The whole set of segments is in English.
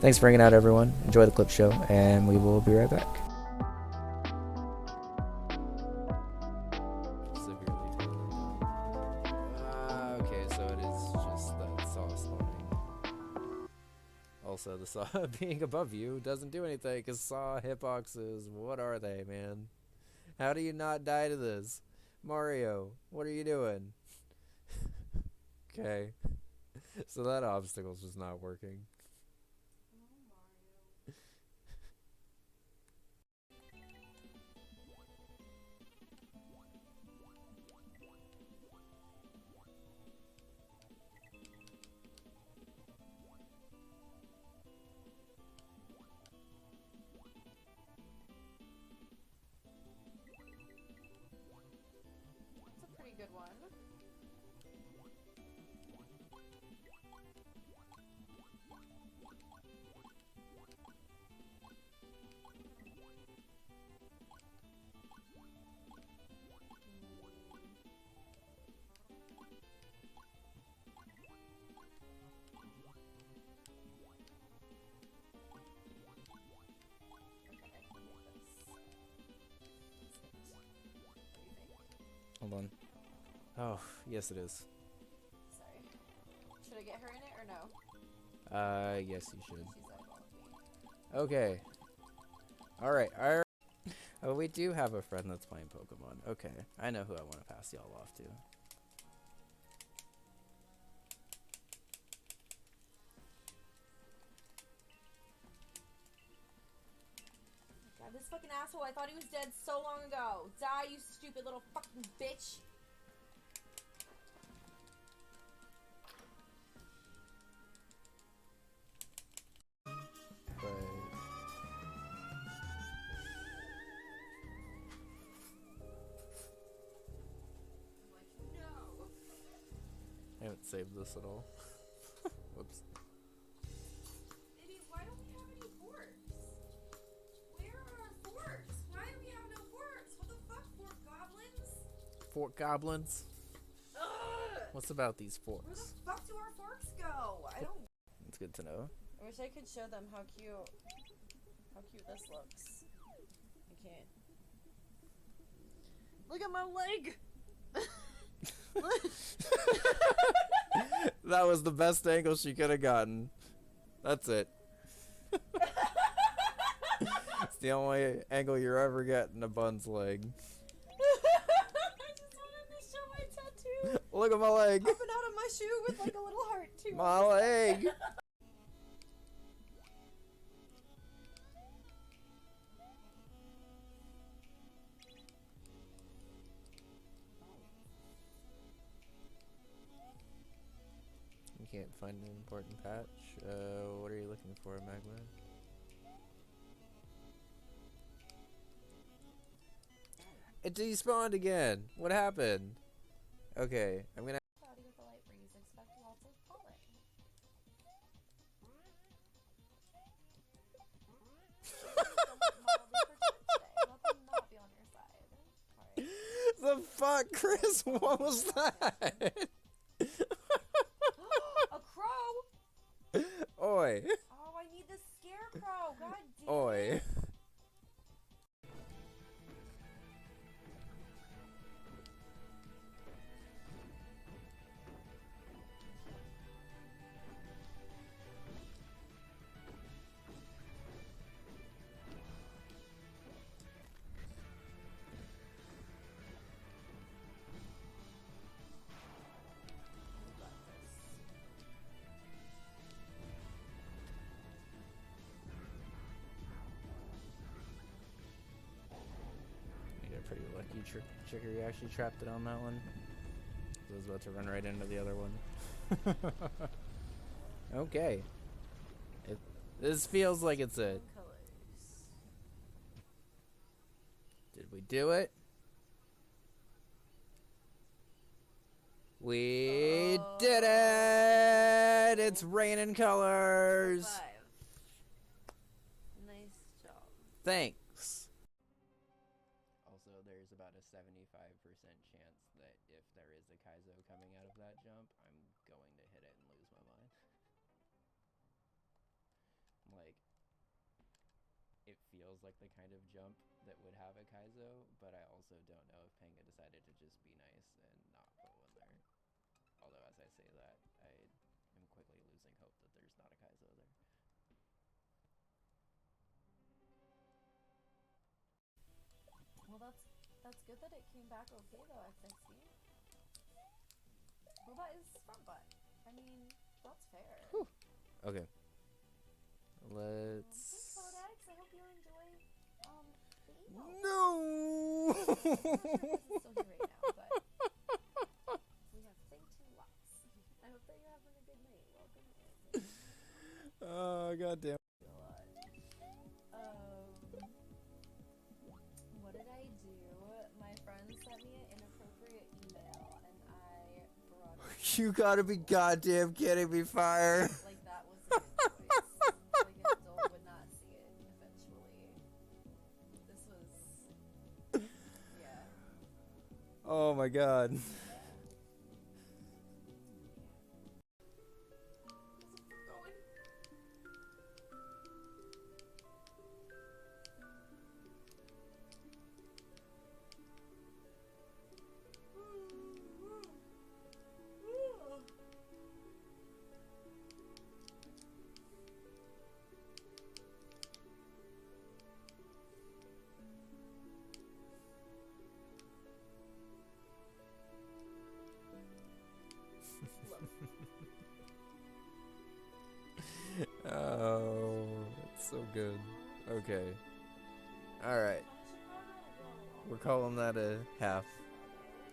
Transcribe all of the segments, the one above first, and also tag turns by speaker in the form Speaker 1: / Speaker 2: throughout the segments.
Speaker 1: Thanks for hanging out, everyone. Enjoy the clip show, and we will be right back. Severely tailored down. Okay, so it is just that saw spawning. Also, the saw being above you doesn't do anything, because saw hitboxes, what are they, man? How do you not die to this? Mario, what are you doing? Okay. So that obstacle's just not working.
Speaker 2: That's a pretty good one.
Speaker 1: Hold on. Oh, yes it is.
Speaker 2: Sorry. Should I get her in it or no?
Speaker 1: Yes you should.
Speaker 2: She's eyeballing me.
Speaker 1: Okay. Alright, oh, we do have a friend that's playing Pokemon. Okay, I know who I want to pass y'all off to.
Speaker 2: God, this fucking asshole, I thought he was dead so long ago. Die, you stupid little fucking bitch.
Speaker 1: But
Speaker 2: No.
Speaker 1: I haven't saved this at all. Whoops.
Speaker 2: Baby, why don't we have any forks? Where are our forks? Why do we have no forks? What the fuck, fork goblins?
Speaker 1: Fork goblins?
Speaker 2: Ugh!
Speaker 1: What's about these
Speaker 2: Where the
Speaker 1: forks?
Speaker 2: fuck do our forks go? I don't.
Speaker 1: It's good to know.
Speaker 2: I wish I could show them how cute this looks. I can't. Look at my leg!
Speaker 1: That was the best angle she could have gotten. That's it. It's the only angle you're ever getting a bun's leg.
Speaker 2: I just wanted to show my tattoo.
Speaker 1: Look at my leg.
Speaker 2: Up and out of my shoe with like a little heart too.
Speaker 1: My leg. You can't find an important patch. What are you looking for, Magma? It despawned again. What happened? Okay, I'm gonna.
Speaker 2: Cloudy with a light breeze. Expect lots of pollen. Let them not be on your side. Alright.
Speaker 1: The fuck, Chris? What was that?
Speaker 2: A crow?
Speaker 1: Oi.
Speaker 2: Oh, I need the scarecrow. God damn
Speaker 1: Oi.
Speaker 2: it.
Speaker 1: You got pretty lucky, Chicory actually trapped it on that one. I was about to run right into the other one. Okay. This feels like it's it.
Speaker 2: Colors.
Speaker 1: Did we do it? We did it! It's raining colors!
Speaker 2: 5. Nice job.
Speaker 1: Thanks. Also, there's about a 75% chance that if there is a Kaizo coming out of that jump, I'm going to hit it and lose my mind. I'm feels like the kind of jump that would have a Kaizo, but I also don't know if Panga decided to just be nice and not put one there. Although, as I say that, I am quickly losing hope that there's not a Kaizo there.
Speaker 2: Well, that's good that it came back okay though, XXD. Booba is front butt. I mean, that's fair.
Speaker 1: Whew. Okay. Let's.
Speaker 2: Codex, I hope you enjoy the email.
Speaker 1: No.
Speaker 2: It's still here right now, but we have say two lots. I hope that you're having a good night. Welcome in.
Speaker 1: Oh goddamn.
Speaker 2: What did I do? My friend sent me an inappropriate email, and I brought it.
Speaker 1: You gotta be goddamn kidding me, Fire.
Speaker 2: Like, that was a good choice. Like, an adult would not see it eventually. This was... yeah.
Speaker 1: Oh my god. Oh, that's so good. Okay. Alright. We're calling that a half.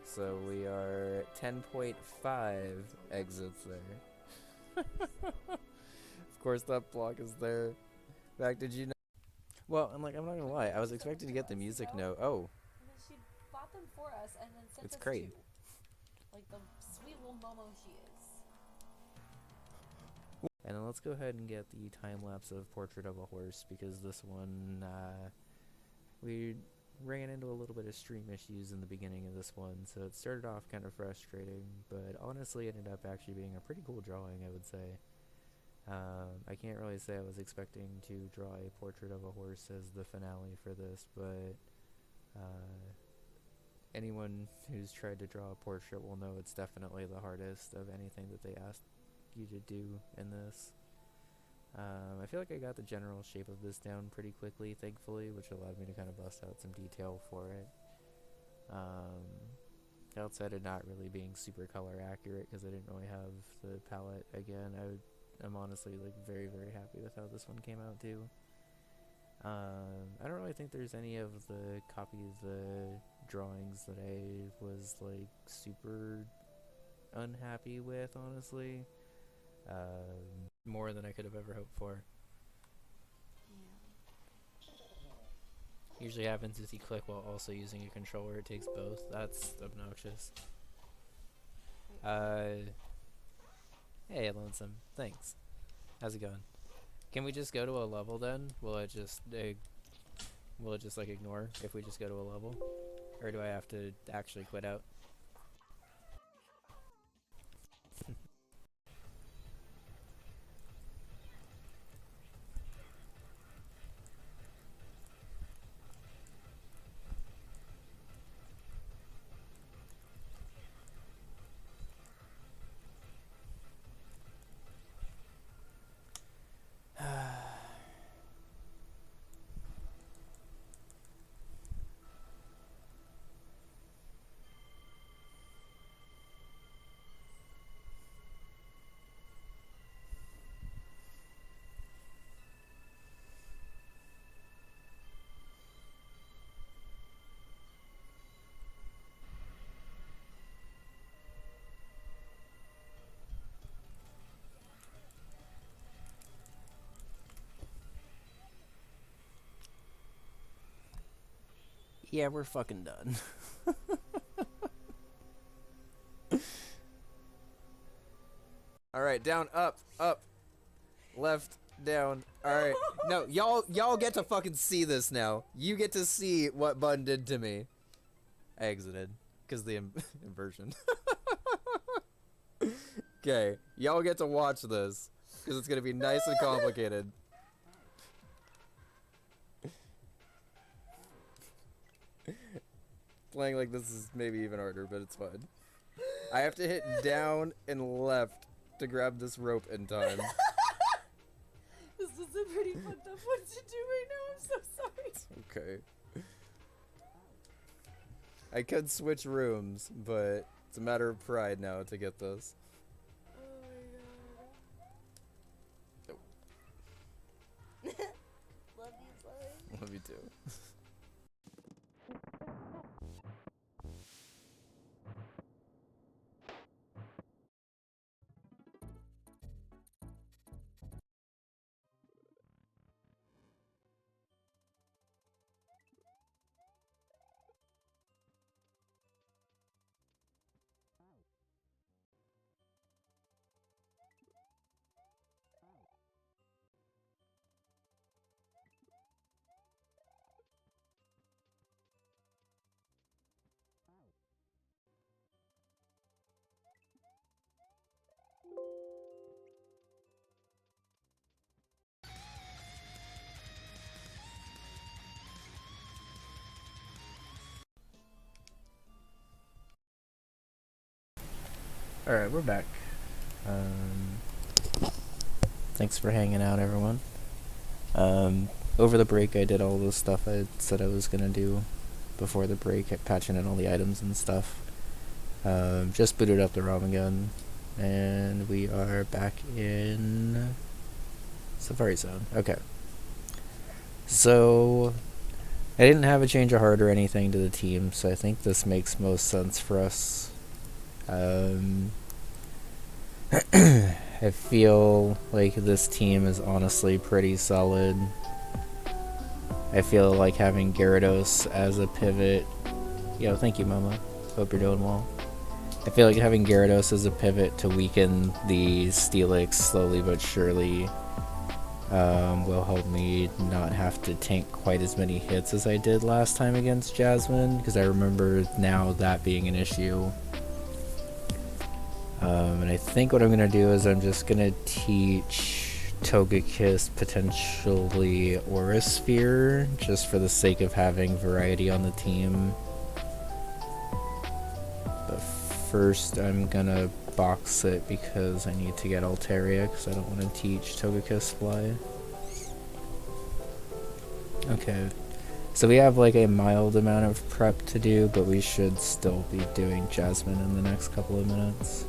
Speaker 1: So we are at 10.5 exits there. Of course that block is there. In fact, did you know? Well, I'm not gonna lie, I was expecting to get the music note. Oh.
Speaker 2: And then she bought them for us and then sent
Speaker 1: It's
Speaker 2: us
Speaker 1: Crane.
Speaker 2: two. Like the sweet little Momo she is.
Speaker 1: And then let's go ahead and get the time lapse of Portrait of a Horse, because this one, we ran into a little bit of stream issues in the beginning of this one, so it started off kind of frustrating, but honestly ended up actually being a pretty cool drawing, I would say. I can't really say I was expecting to draw a Portrait of a Horse as the finale for this, but anyone who's tried to draw a portrait will know it's definitely the hardest of anything that they asked you to do in this. I feel like I got the general shape of this down pretty quickly, thankfully, which allowed me to kind of bust out some detail for it. Outside of not really being super color accurate, because I didn't really have the palette again, I'm honestly like very, very happy with how this one came out too. I don't really think there's any of the copy of the drawings that I was like super unhappy with, honestly. More than I could have ever hoped for.
Speaker 2: Yeah.
Speaker 1: Usually happens is you click while also using a controller, it takes both. That's obnoxious. Hey, Lonesome. Thanks. How's it going? Can we just go to a level then? Will it just like ignore if we just go to a level? Or do I have to actually quit out? Yeah, we're fucking done. Alright, down, up, left, down. Alright. No, y'all get to fucking see this now. You get to see what Bun did to me. I exited. Because the inversion. Okay, y'all get to watch this. Because it's gonna be nice and complicated. Playing like this is maybe even harder, but it's fine. I have to hit down and left to grab this rope in time.
Speaker 2: This is a pretty fucked up one to do right now. I'm so sorry.
Speaker 1: Okay. I could switch rooms, but it's a matter of pride now to get this.
Speaker 2: Oh my god. Love you, Zoe.
Speaker 1: Love you too. Alright, we're back. Thanks for hanging out, everyone. Over the break, I did all the stuff I said I was gonna do before the break, patching in all the items and stuff. Just booted up the ROM again, and we are back in Safari Zone. Okay. So, I didn't have a change of heart or anything to the team, so I think this makes most sense for us. I feel like this team is honestly pretty solid. I feel like having Gyarados as a pivot. Yo, thank you, Mama. Hope you're doing well. I feel like having Gyarados as a pivot to weaken the Steelix slowly but surely will help me not have to tank quite as many hits as I did last time against Jasmine, because I remember now that being an issue. And I think what I'm going to do is I'm just going to teach Togekiss, potentially Aura Sphere, just for the sake of having variety on the team. But first I'm going to box it because I need to get Altaria, because I don't want to teach Togekiss Fly. Okay, so we have like a mild amount of prep to do, but we should still be doing Jasmine in the next couple of minutes.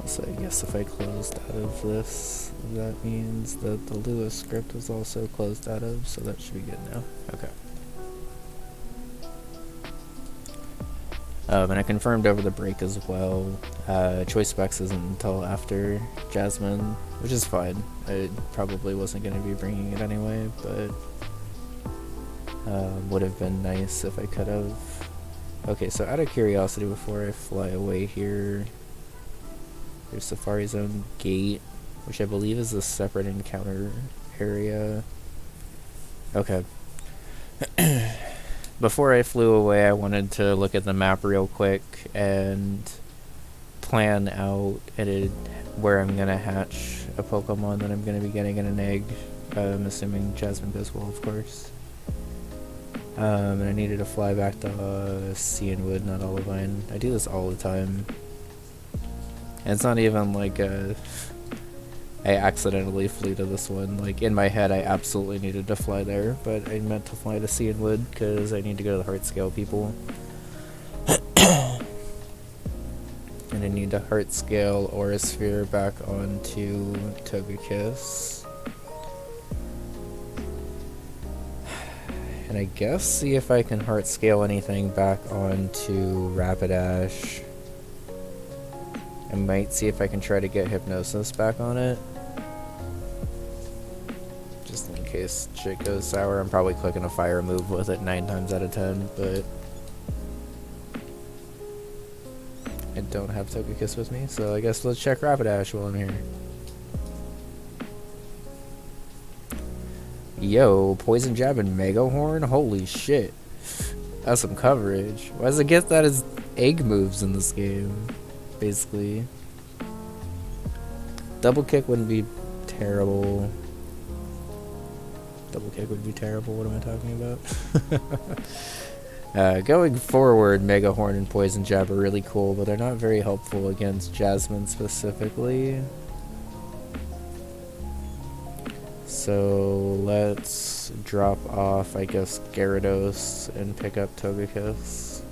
Speaker 1: So I guess if I closed out of this, that means that the Lewis script is also closed out of, so that should be good now. Okay. And I confirmed over the break as well. Choice Specs isn't until after Jasmine, which is fine. I probably wasn't going to be bringing it anyway, but would have been nice if I could have. Okay, so out of curiosity, before I fly away here, there's Safari Zone Gate, which I believe is a separate encounter area. Okay. Before I flew away, I wanted to look at the map real quick and plan out where I'm going to hatch a Pokemon that I'm going to be getting in an egg. I'm assuming Jasmine goes well, of course. And I needed to fly back to Cianwood, not Olivine. I do this all the time. And it's not even like I accidentally flew to this one. Like, in my head, I absolutely needed to fly there, but I meant to fly to Cianwood because I need to go to the Heart Scale people. And I need to Heart Scale Aura Sphere back onto Togekiss. And I guess see if I can Heart Scale anything back onto Rapidash. I might see if I can try to get Hypnosis back on it. Just in case shit goes sour. I'm probably clicking a fire move with it 9 times out of 10, but I don't have Togekiss with me, so I guess let's check Rapidash while I'm here. Yo, Poison Jab and Mega Horn? Holy shit. has some coverage. Why does it get that as egg moves in this game? Basically. Double kick wouldn't be terrible. Double kick would be terrible. What am I talking about? Going forward, Mega Horn and Poison Jab are really cool, but they're not very helpful against Jasmine specifically. So let's drop off, I guess, Gyarados and pick up Togekiss.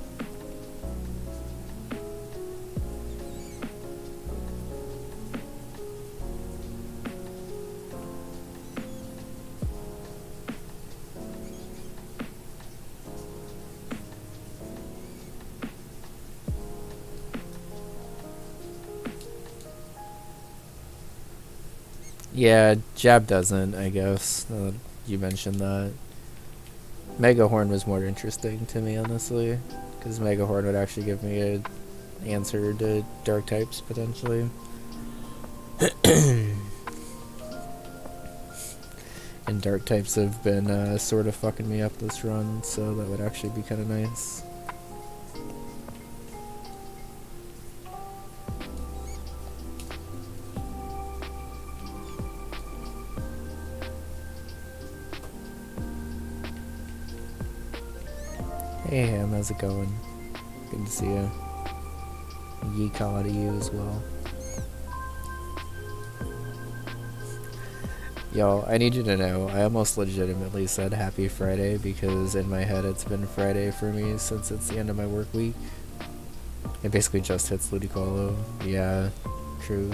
Speaker 1: Yeah, Jab doesn't, I guess. You mentioned that. Mega Horn was more interesting to me, honestly, because Mega Horn would actually give me an answer to Dark types, potentially. And Dark types have been sort of fucking me up this run, so that would actually be kind of nice. Hey Ham, how's it going? Good to see you. Yeehaw to you as well. Y'all, I need you to know, I almost legitimately said Happy Friday because in my head it's been Friday for me since it's the end of my work week. It basically just hits Ludicolo. Yeah, true.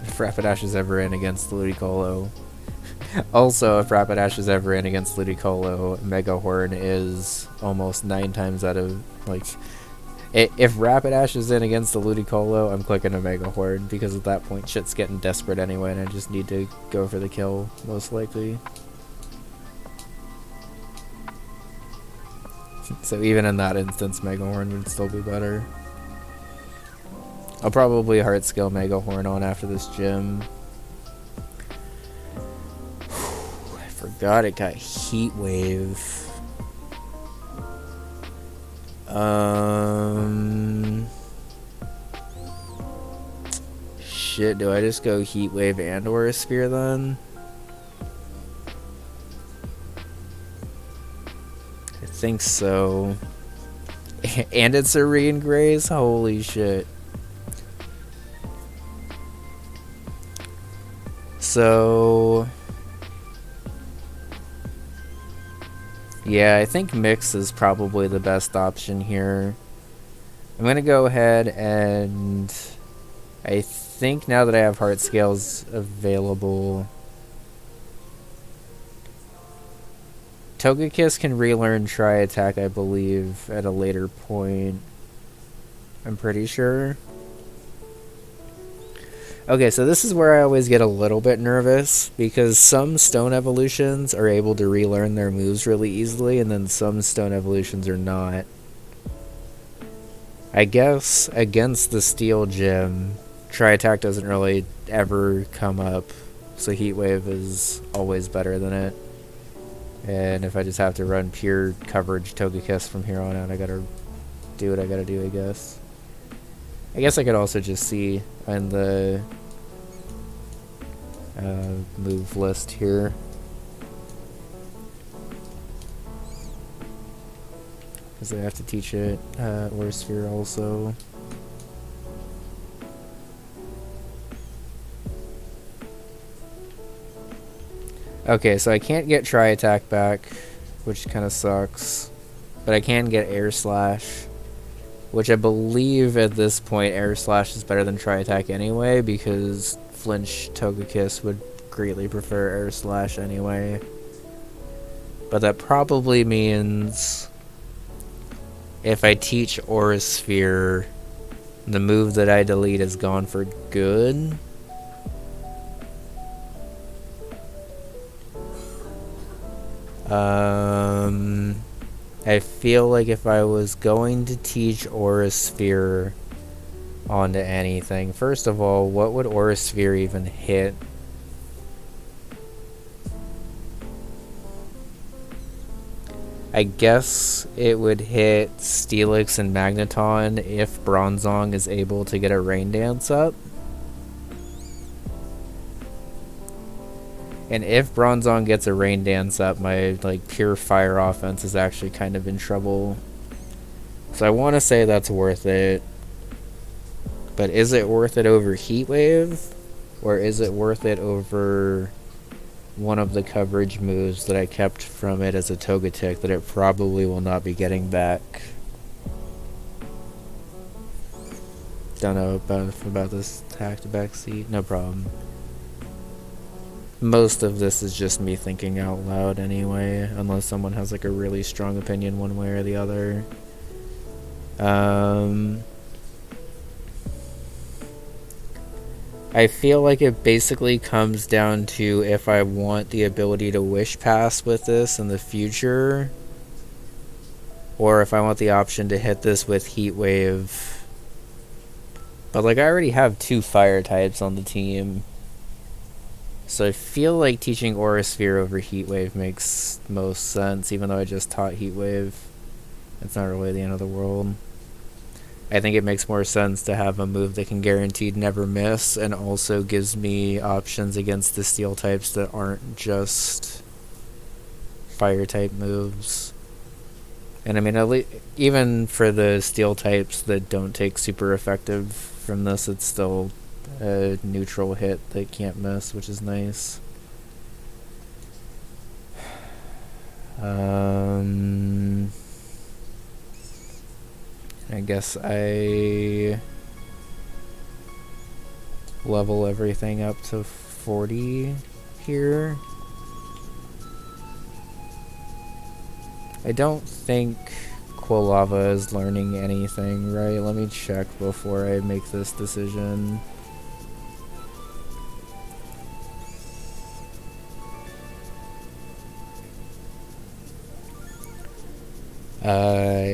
Speaker 1: If Rapidash is ever in against Ludicolo. Also, if Rapidash is ever in against Ludicolo, Mega Horn is almost 9 times out of, like... If Rapidash is in against the Ludicolo, I'm clicking a Mega Horn, because at that point shit's getting desperate anyway, and I just need to go for the kill, most likely. So even in that instance, Mega Horn would still be better. I'll probably Heart Skill Mega Horn on after this gym. Forgot it got Heat Wave. Shit, do I just go Heat Wave and Aura Sphere then? I think so. And it's Serene Grace? Holy shit. So... yeah, I think Mix is probably the best option here. I'm going to go ahead and... I think now that I have Heart Scales available... Togekiss can relearn Tri-Attack, I believe, at a later point. I'm pretty sure. Okay, so this is where I always get a little bit nervous, because some Stone Evolutions are able to relearn their moves really easily, and then some Stone Evolutions are not. I guess against the Steel Gym, Tri-Attack doesn't really ever come up, so Heat Wave is always better than it. And if I just have to run pure coverage Togekiss from here on out, I gotta do what I gotta do, I guess. I guess I could also just see in the move list here. Because I have to teach it Aura Sphere also. Okay, so I can't get Tri-Attack back, which kind of sucks. But I can get Air Slash, which I believe at this point Air Slash is better than Tri-Attack anyway, because Flinch Togekiss would greatly prefer Air Slash anyway. But that probably means if I teach Aura Sphere, the move that I delete is gone for good. I feel like if I was going to teach Aura Sphere onto anything, first of all, what would Aura Sphere even hit? I guess it would hit Steelix and Magneton if Bronzong is able to get a Rain Dance up. And if Bronzong gets a Rain Dance up, my like pure fire offense is actually kind of in trouble. So I want to say that's worth it. But is it worth it over Heat Wave? Or is it worth it over one of the coverage moves that I kept from it as a Togetic that it probably will not be getting back? Don't know about this hack to backseat. No problem. Most of this is just me thinking out loud anyway, unless someone has like a really strong opinion one way or the other. I feel like it basically comes down to if I want the ability to Wish Pass with this in the future, or if I want the option to hit this with Heat Wave. But like I already have 2 fire types on the team, so I feel like teaching Aura Sphere over Heat Wave makes most sense, even though I just taught Heat Wave. It's not really the end of the world. I think it makes more sense to have a move that can guaranteed never miss and also gives me options against the steel types that aren't just fire type moves. And I mean, even for the steel types that don't take super effective from this, it's still a neutral hit that can't miss, which is nice. I guess I level everything up to 40 here. I don't think Quilava is learning anything, right? Let me check before I make this decision.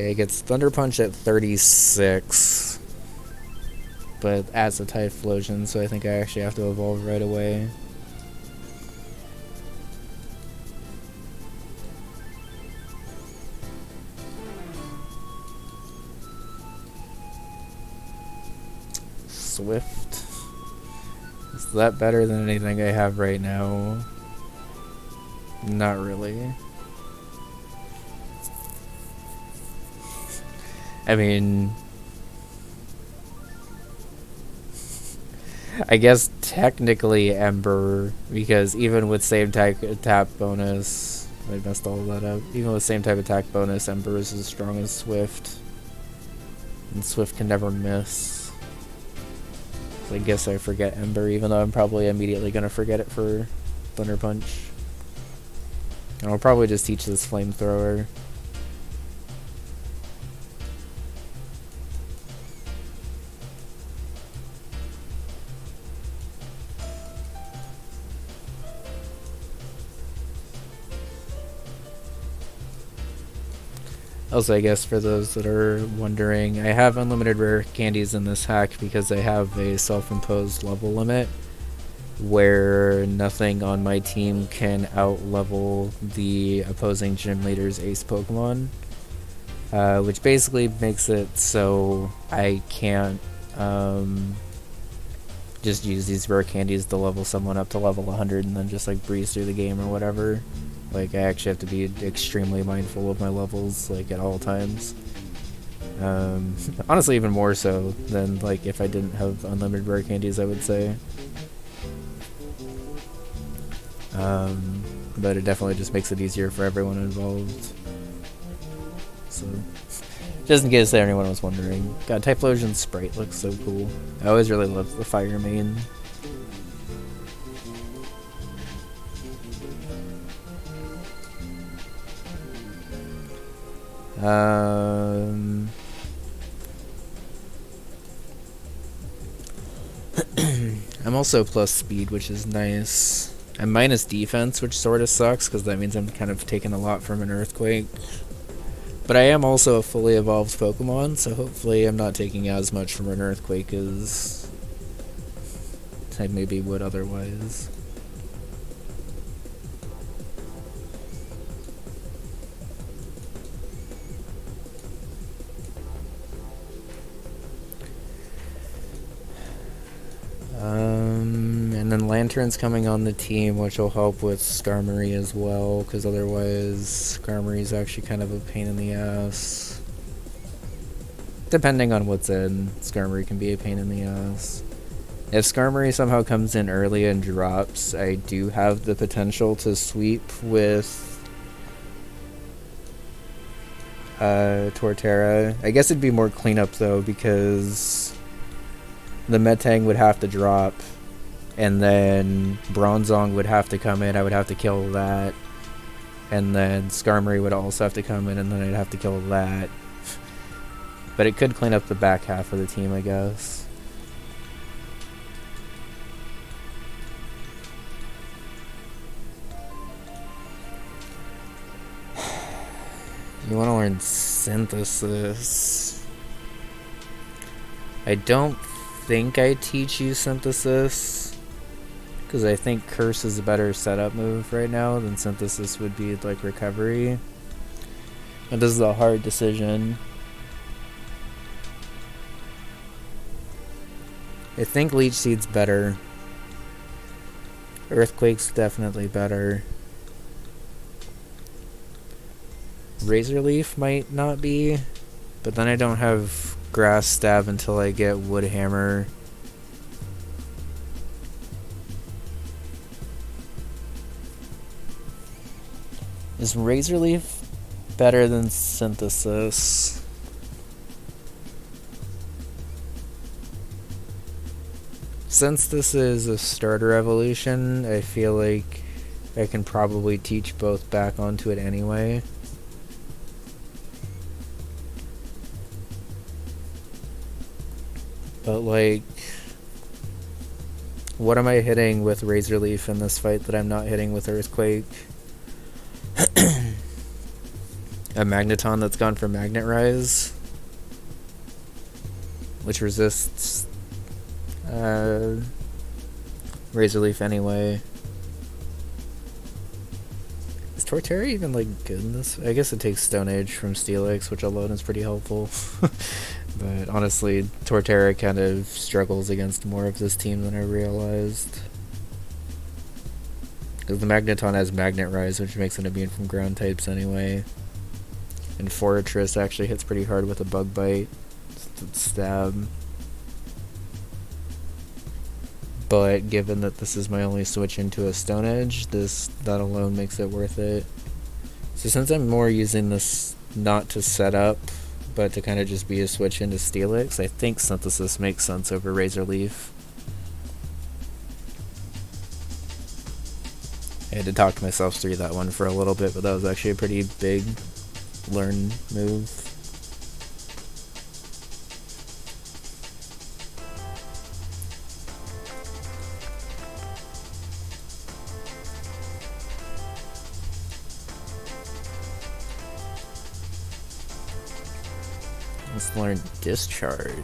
Speaker 1: It gets Thunder Punch at 36, but as a Typhlosion, so I think I actually have to evolve right away. Swift. Is that better than anything I have right now? Not really. I mean, I guess technically Ember, because even with same type attack bonus, I messed all that up. Even with same type attack bonus, Ember is as strong as Swift, and Swift can never miss. So I guess I forget Ember, even though I'm probably immediately gonna forget it for Thunder Punch. And I'll probably just teach this Flamethrower. Also, I guess for those that are wondering, I have unlimited rare candies in this hack because I have a self-imposed level limit where nothing on my team can out-level the opposing gym leader's ace Pokemon, which basically makes it so I can't just use these rare candies to level someone up to level 100 and then just like breeze through the game or whatever. Like, I actually have to be extremely mindful of my levels, like, at all times. Honestly, even more so than, like, if I didn't have unlimited rare candies, I would say. But it definitely just makes it easier for everyone involved. So, just in case anyone was wondering. God, Typhlosion's sprite looks so cool. I always really loved the fire main. I'm also plus speed, which is nice. I'm minus defense, which sort of sucks, because that means I'm kind of taking a lot from an Earthquake. But I am also a fully evolved Pokemon, so hopefully I'm not taking as much from an Earthquake as I maybe would otherwise. Lantern's coming on the team, which will help with Skarmory as well, because otherwise Skarmory's actually kind of a pain in the ass. Depending on what's in, Skarmory can be a pain in the ass. If Skarmory somehow comes in early and drops, I do have the potential to sweep with Torterra. I guess it'd be more cleanup though, because the Metang would have to drop, and then Bronzong would have to come in. I would have to kill that, and then Skarmory would also have to come in, and then I'd have to kill that. But it could clean up the back half of the team, I guess. You want to learn Synthesis. I don't think I teach you Synthesis, because I think Curse is a better setup move right now than Synthesis would be like Recovery. And this is a hard decision. I think Leech Seed's better. Earthquake's definitely better. Razor Leaf might not be, but then I don't have Grass Stab until I get Wood Hammer. Is Razor Leaf better than Synthesis? Since this is a starter evolution, I feel like I can probably teach both back onto it anyway. But like, what am I hitting with Razor Leaf in this fight that I'm not hitting with Earthquake? A Magneton that's gone for Magnet Rise, which resists Razor Leaf anyway. Is Torterra even like good in this? I guess it takes Stone Age from Steelix, which alone is pretty helpful. But honestly, Torterra kind of struggles against more of this team than I realized. Because the Magneton has Magnet Rise, which makes it immune from ground types anyway. And Fortress actually hits pretty hard with a Bug Bite. Stab. But given that this is my only switch into a Stone Edge, that alone makes it worth it. So since I'm more using this not to set up, but to kind of just be a switch into Steelix, I think Synthesis makes sense over Razor Leaf. I had to talk to myself through that one for a little bit, but that was actually a pretty big learn move. Let's learn Discharge.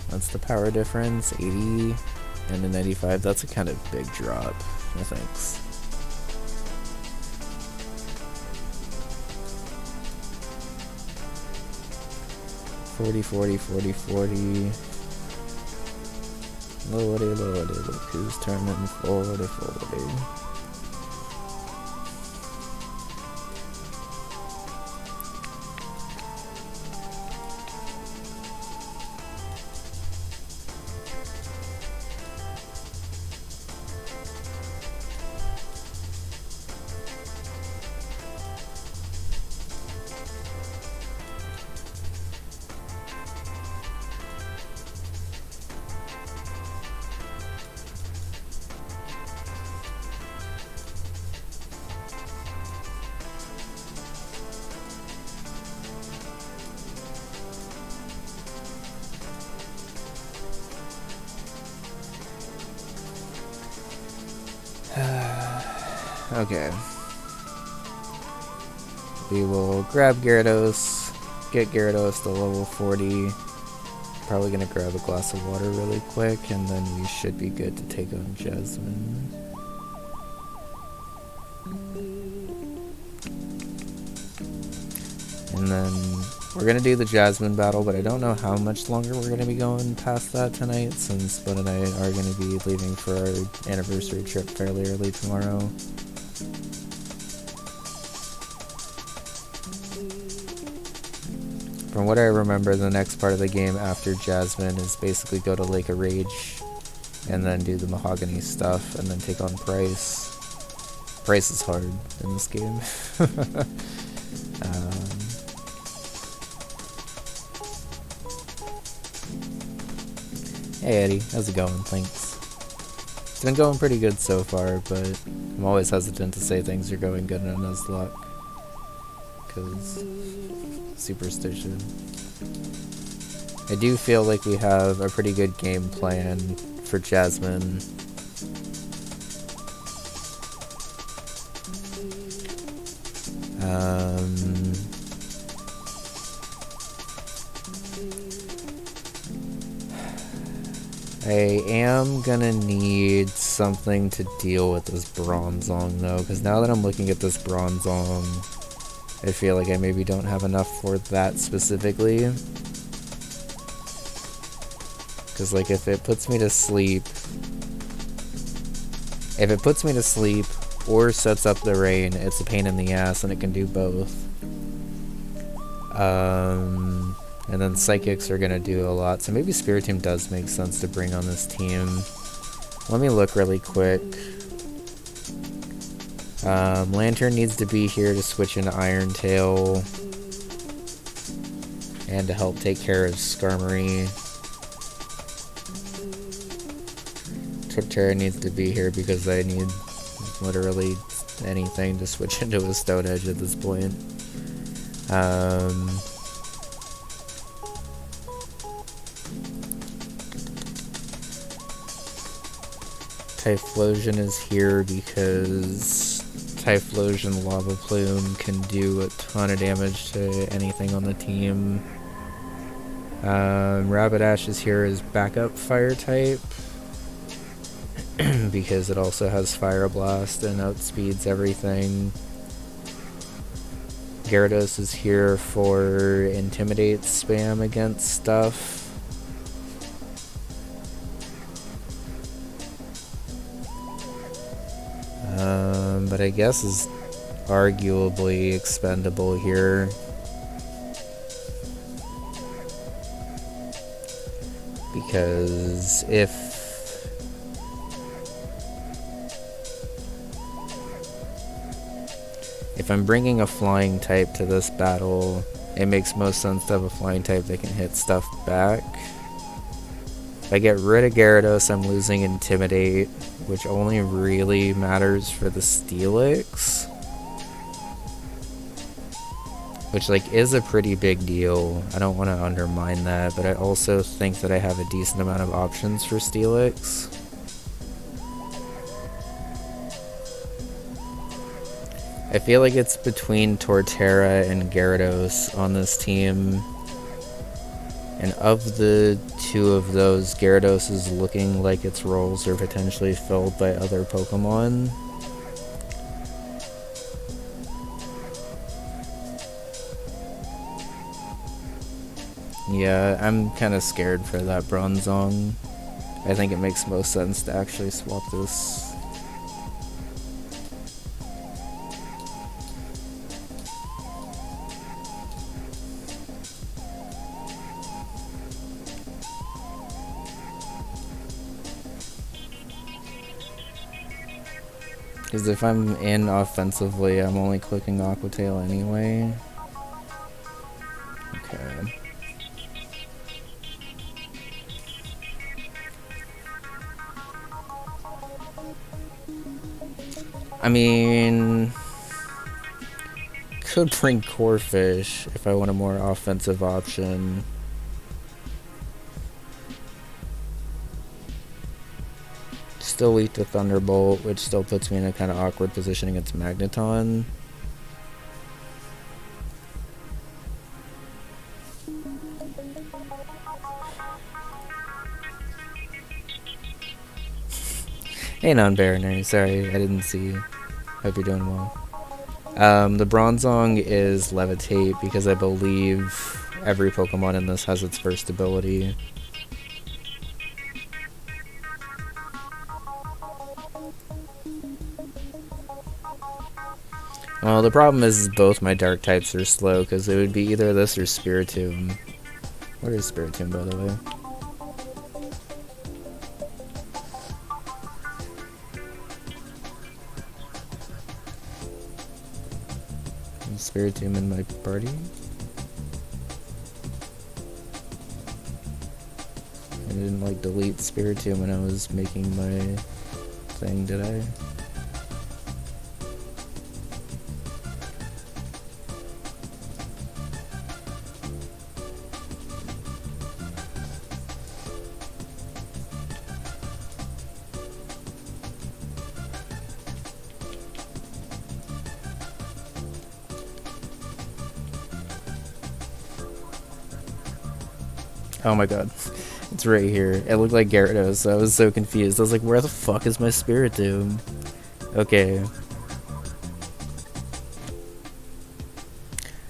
Speaker 1: That's the power difference, 80 and a 95. That's a kind of big drop, I think. 40, 40, 40, 40. Lordy, lordy, look who's turning 40, 40. Okay. We will grab Gyarados, get Gyarados to level 40. Probably gonna grab a glass of water really quick, and then we should be good to take on Jasmine. And then we're gonna do the Jasmine battle, but I don't know how much longer we're gonna be going past that tonight, since Bud and I are gonna be leaving for our anniversary trip fairly early tomorrow. From what I remember, the next part of the game after Jasmine is basically go to Lake of Rage, and then do the Mahogany stuff, and then take on Price. Price is hard in this game. Hey Eddie, how's it going? Thanks. It's been going pretty good so far, but I'm always hesitant to say things are going good in a Nuzlocke, because superstition. I do feel like we have a pretty good game plan for Jasmine. I am gonna need something to deal with this Bronzong though, because now that I'm looking at this Bronzong, I feel like I maybe don't have enough for that specifically. Because like if it puts me to sleep or sets up the rain, it's a pain in the ass, and it can do both. And then Psychics are gonna do a lot, so maybe Spiritomb does make sense to bring on this team. Let me look really quick. Lantern needs to be here to switch into Iron Tail and to help take care of Skarmory. Tripterra needs to be here because I need literally anything to switch into a Stone Edge at this point. Typhlosion is here because Typhlosion Lava Plume can do a ton of damage to anything on the team. Rapidash is here as backup fire type because it also has Fire Blast and outspeeds everything. Gyarados is here for Intimidate spam against stuff. But I guess is arguably expendable here. Because if I'm bringing a flying type to this battle, it makes most sense to have a flying type that can hit stuff back. If I get rid of Gyarados, I'm losing Intimidate, which only really matters for the Steelix. Which, like, is a pretty big deal. I don't want to undermine that, but I also think that I have a decent amount of options for Steelix. I feel like it's between Torterra and Gyarados on this team. And of the two of those, Gyarados is looking like its roles are potentially filled by other Pokemon. Yeah, I'm kind of scared for that Bronzong. I think it makes most sense to actually swap this. Because if I'm in offensively, I'm only clicking Aqua Tail anyway. Okay. I mean, could bring Corphish if I want a more offensive option. Still weak to Thunderbolt, which still puts me in a kind of awkward position against Magneton. Hey, non-Baroner, sorry, I didn't see. Hope you're doing well. The Bronzong is Levitate because I believe every Pokemon in this has its first ability. Well, the problem is both my dark types are slow, because it would be either this or Spiritomb. What is Spiritomb, by the way? Is Spiritomb in my party? I didn't like delete Spiritomb when I was making my thing, did I? Oh my god. It's right here. It looked like Gyarados. I was so confused. I was like, where the fuck is my Spiritomb? Okay.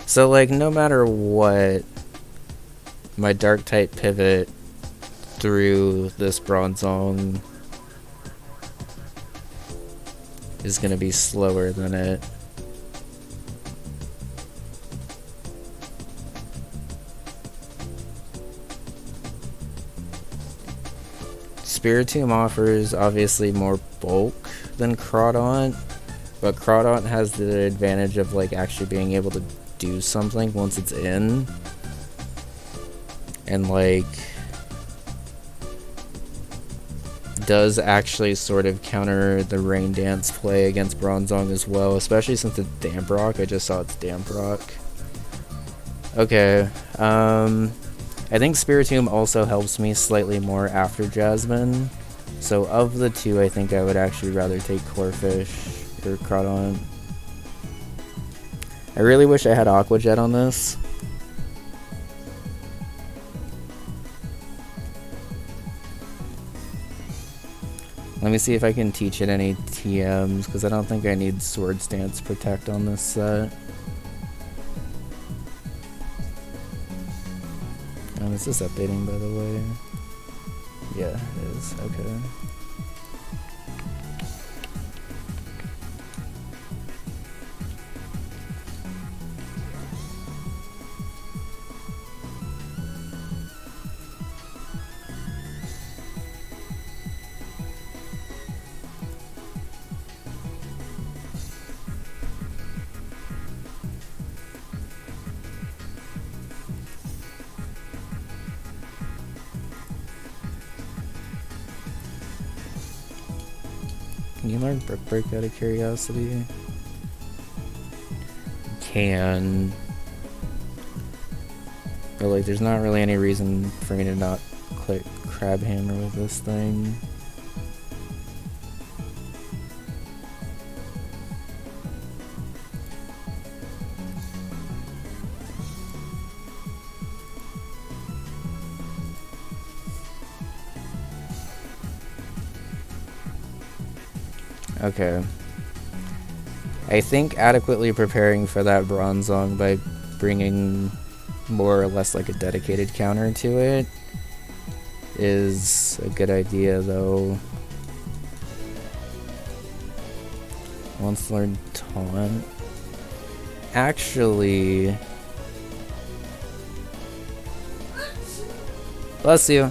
Speaker 1: So, like, no matter what, my dark type pivot through this Bronzong is gonna be slower than it. Spiritomb offers obviously more bulk than Crawdaunt, but Crawdaunt has the advantage of like actually being able to do something once it's in, and like does actually sort of counter the Rain Dance play against Bronzong as well, especially since it's Damp Rock. I just saw it's Damp Rock. Okay, I think Spiritomb also helps me slightly more after Jasmine. So of the two, I think I would actually rather take Corphish or Crawdaunt. I really wish I had Aqua Jet on this. Let me see if I can teach it any TMs, because I don't think I need Swords Dance Protect on this set. Is this updating, by the way? Yeah, it is. Okay. Can you learn Brick Break out of curiosity? You can. But like, there's not really any reason for me to not click Crab Hammer with this thing. Okay. I think adequately preparing for that Bronzong by bringing more or less like a dedicated counter to it is a good idea, though. Once learned Taunt. Actually... Bless you.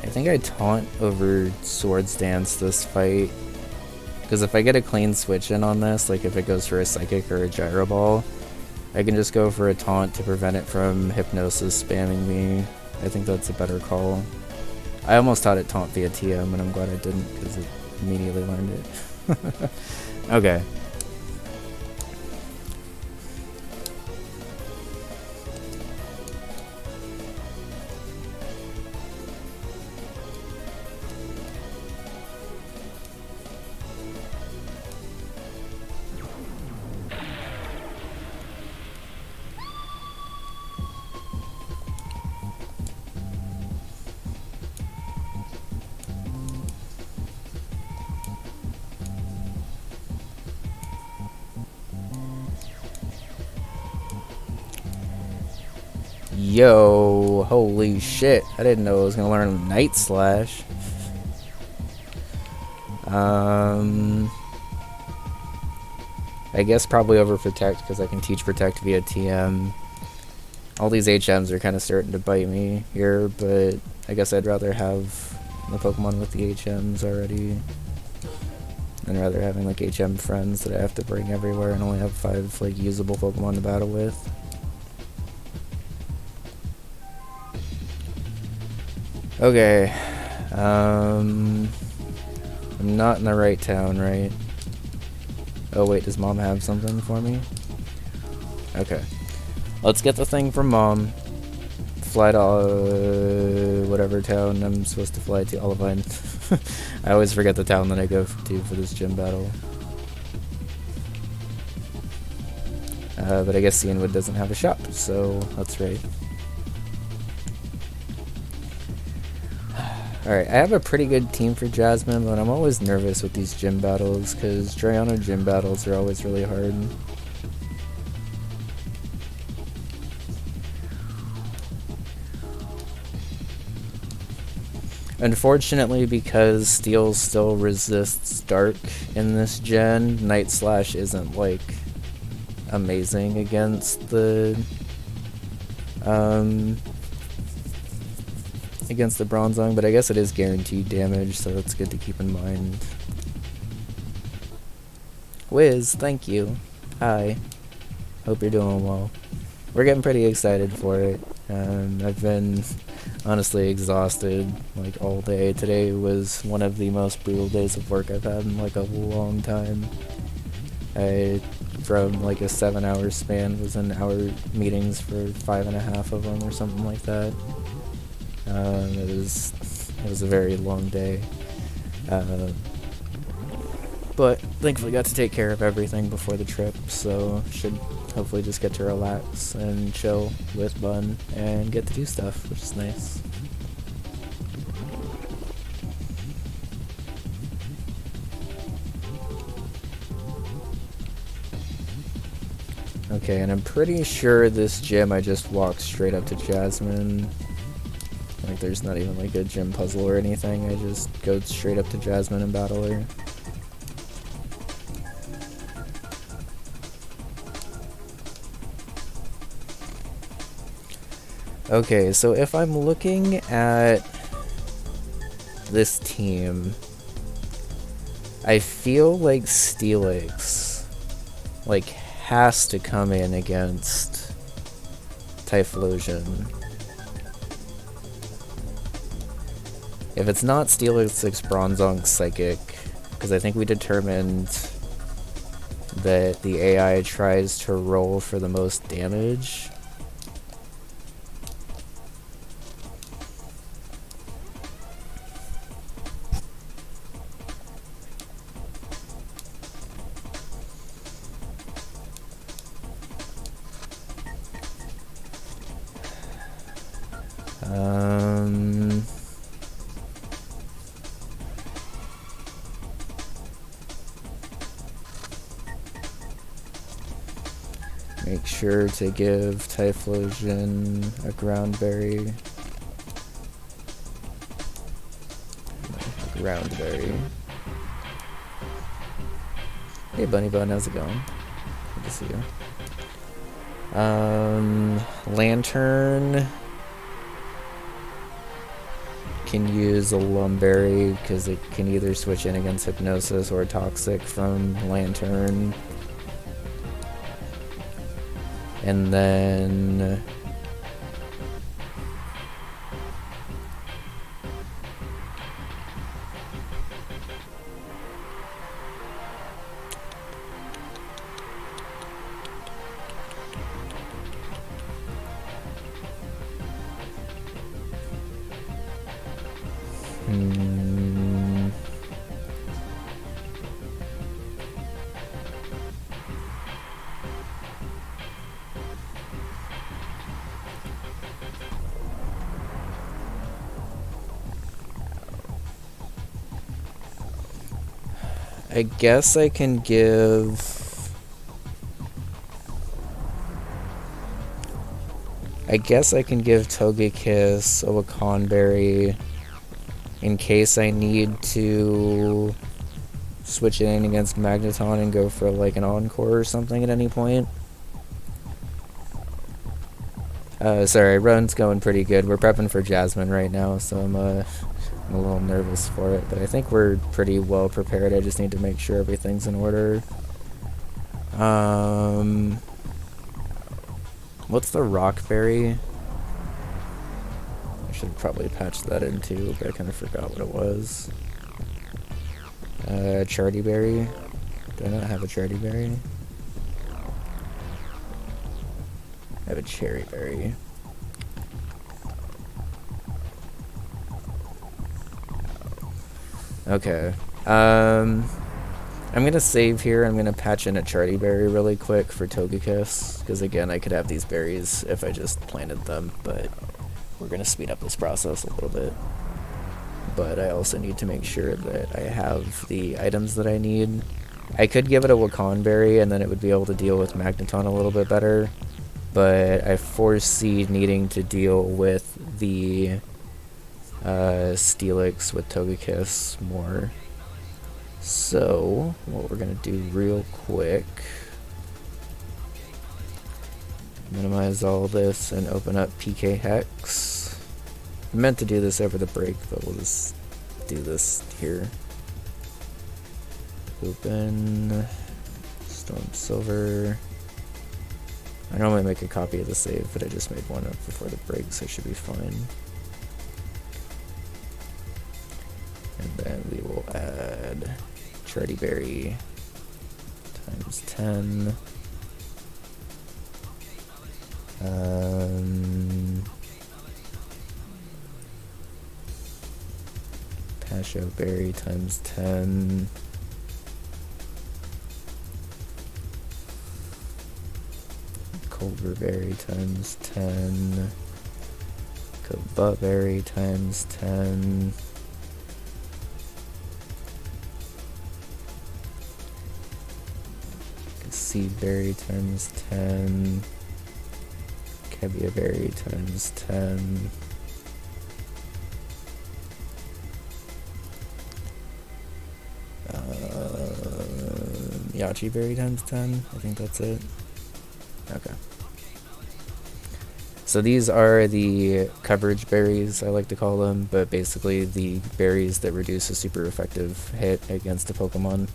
Speaker 1: I think I taunt over Swords Dance this fight, because if I get a clean switch in on this, like if it goes for a Psychic or a Gyro Ball, I can just go for a taunt to prevent it from Hypnosis spamming me. I think that's a better call. I almost taught it taunt via TM, and I'm glad I didn't, because it immediately learned it. Okay. Yo, holy shit. I didn't know I was gonna learn Night Slash. I guess probably over Protect because I can teach Protect via TM. All these HMs are kind of starting to bite me here, but I guess I'd rather have the Pokemon with the HMs already than rather having like HM friends that I have to bring everywhere and only have 5 like usable Pokemon to battle with. Okay, I'm not in the right town, right? Oh wait, does Mom have something for me? Okay. Let's get the thing from Mom. Fly to whatever town I'm supposed to fly to. Olivine. I always forget the town that I go to for this gym battle. But I guess Cianwood doesn't have a shop, so that's right. Alright, I have a pretty good team for Jasmine, but I'm always nervous with these gym battles, because Drayano gym battles are always really hard. Unfortunately, because Steel still resists Dark in this gen, Night Slash isn't, like, amazing against the Bronzong, but I guess it is guaranteed damage, so that's good to keep in mind. Wiz, thank you. Hi. Hope you're doing well. We're getting pretty excited for it. I've been honestly exhausted like all day. Today was one of the most brutal days of work I've had in like a long time. From like a 7-hour span was in hour meetings for 5.5 of them or something like that. It was a very long day, but thankfully got to take care of everything before the trip, so should hopefully just get to relax and chill with Bun and get to do stuff, which is nice. Okay, and I'm pretty sure this gym I just walked straight up to Jasmine. Like, there's not even like a gym puzzle or anything. I just go straight up to Jasmine and battle her. Okay, so if I'm looking at this team, I feel like Steelix, like, has to come in against Typhlosion. If it's not Steelix Bronzong Psychic, because I think we determined that the AI tries to roll for the most damage. Make sure to give Typhlosion a ground berry. Ground berry. Hey Bunny Bun, how's it going? Good to see you. Lantern can use a Lumberry because it can either switch in against Hypnosis or Toxic from Lantern. And then I guess I can give... I guess I can give Togekiss a Wakanberry in case I need to switch it in against Magneton and go for like an Encore or something at any point. Sorry, run's going pretty good. We're prepping for Jasmine right now, so I'm a little nervous for it, but I think we're pretty well prepared. I just need to make sure everything's in order. What's the Rockberry? I should probably patch that in too, but I kind of forgot what it was. Chardyberry. Do I not have a Chardyberry? I have a Cherryberry. Okay. I'm gonna save here. I'm gonna patch in a Chardyberry really quick for Togekiss, because again, I could have these berries if I just planted them, but we're gonna speed up this process a little bit. But I also need to make sure that I have the items that I need. I could give it a Wakanberry, and then it would be able to deal with Magneton a little bit better, but I foresee needing to deal with the Steelix with Togekiss more. So, what we're going to do real quick, minimize all this and open up PK Hex. I meant to do this over the break, but we'll just do this here. Open Storm Silver. I normally make a copy of the save, but I just made one up before the break, so it should be fine. And then we will add Chardyberry times 10. Pasho Berry times 10. Culverberry times 10. Kabutberry times 10. Seedberry times 10. Kebiaberry times 10. Yachiberry times 10. I think that's it. Okay. So these are the coverage berries, I like to call them, but basically the berries that reduce a super effective hit against a Pokemon.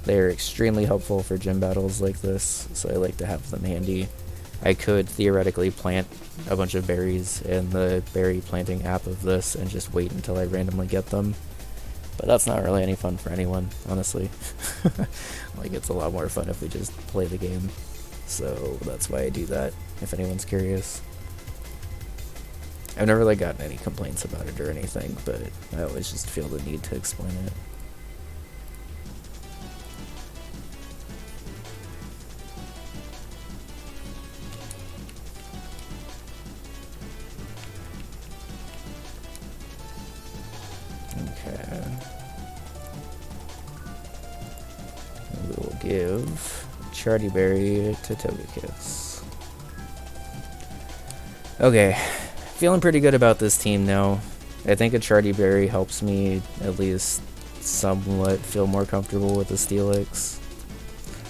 Speaker 1: They're extremely helpful for gym battles like this, so I like to have them handy. I could theoretically plant a bunch of berries in the berry planting app of this and just wait until I randomly get them, but that's not really any fun for anyone, honestly. Like, it's a lot more fun if we just play the game, so that's why I do that, if anyone's curious. I've never really gotten any complaints about it or anything, but I always just feel the need to explain it. Give Chardyberry to Togekiss. Okay, feeling pretty good about this team now. I think a Chardyberry helps me at least somewhat feel more comfortable with the Steelix.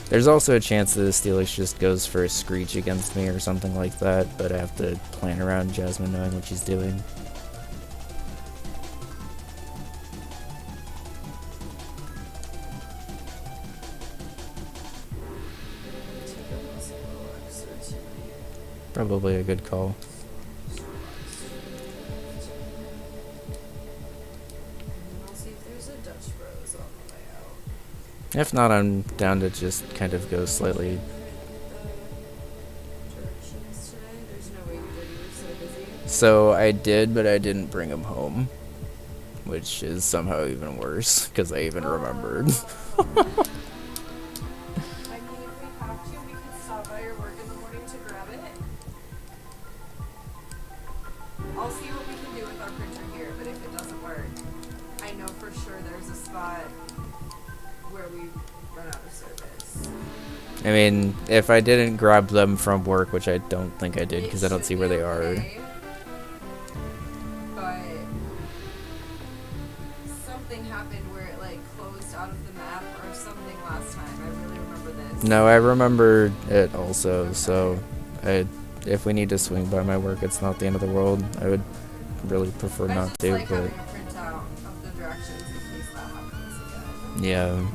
Speaker 1: There's also a chance that the Steelix just goes for a Screech against me or something like that, but I have to plan around Jasmine knowing what she's doing. Probably a good call.
Speaker 2: I'll see if there's a Dutch Bros on the way out.
Speaker 1: If not, I'm down to just kind of go slightly.
Speaker 2: Directions today? There's no way you did. You were so busy.
Speaker 1: So I did, but I didn't bring them home, which is somehow even worse because I even remembered.
Speaker 2: I mean, if we have to, we could stop by your work in the morning to grab it. I'll see what we can do with our printer here, but if it doesn't work, I know for sure there's a spot where we run out of service.
Speaker 1: I mean, if I didn't grab them from work, which I don't think I did because I don't see where they are.
Speaker 2: Okay, but something happened where it like closed out of the map or something last time. I really remember this.
Speaker 1: No, I remember it also, so if we need to swing by my work, it's not the end of the world. I would really prefer
Speaker 2: I
Speaker 1: not
Speaker 2: just
Speaker 1: to,
Speaker 2: like
Speaker 1: but
Speaker 2: having a printout of the directions in case that happens again.
Speaker 1: yeah.